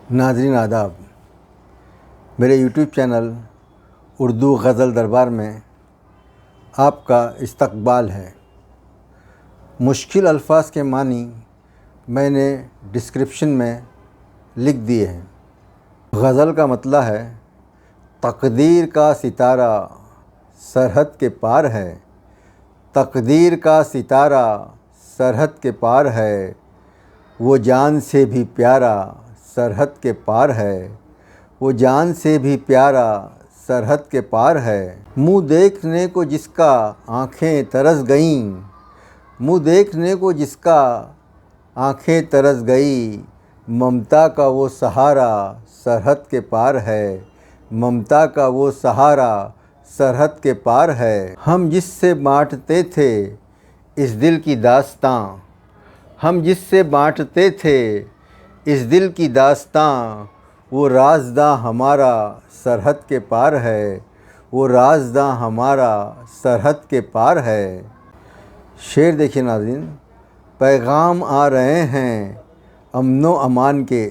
नाज़रीन आदाब, मेरे यूट्यूब चैनल उर्दू गज़ल दरबार में आपका इस्तकबाल है। मुश्किल अल्फाज के मानी मैंने डिस्क्रिप्शन में लिख दिए हैं। गज़ल का मतलब है तकदीर का सितारा सरहद के पार है, तकदीर का सितारा सरहद के पार है, वो जान से भी प्यारा सरहद के पार है, वो जान से भी प्यारा सरहद के पार है। मुँह देखने को जिसका आँखें तरस गईं, मुँह देखने को जिसका आँखें तरस गई, ममता का वो सहारा सरहद के पार है, ममता का वो सहारा सरहद के पार है। हम जिससे बाँटते थे इस दिल की दास्तां, हम जिससे बाँटते थे इस दिल की दास्तां, वो राज़दां हमारा सरहद के पार है, वो राज़दां हमारा सरहद के पार है। शेर देखिए नाज़रीन, पैगाम आ रहे हैं अमनो अमान के,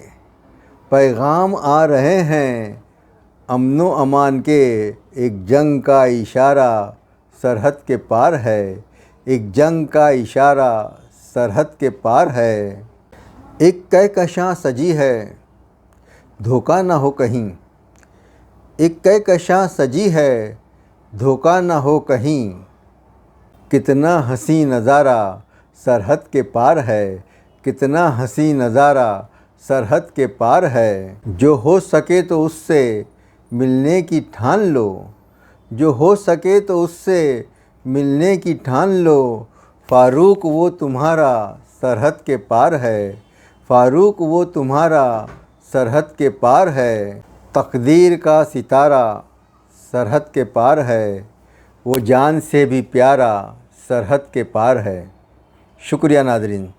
पैगाम आ रहे हैं अमनो अमान के, एक जंग का इशारा सरहद के पार है, एक जंग का इशारा सरहद के पार है। एक कहकशां सजी है धोखा ना हो कहीं, एक कहकशां सजी है धोखा ना हो कहीं, कितना हसी नज़ारा सरहद के पार है, कितना हसी नज़ारा सरहद के पार है। जो हो सके तो उससे मिलने की ठान लो, जो हो सके तो उससे मिलने की ठान लो, फ़ारूक वो तुम्हारा सरहद के पार है, फ़ारूक वो तुम्हारा सरहद के पार है। तकदीर का सितारा सरहद के पार है, वो जान से भी प्यारा सरहद के पार है। शुक्रिया नाज़रीन।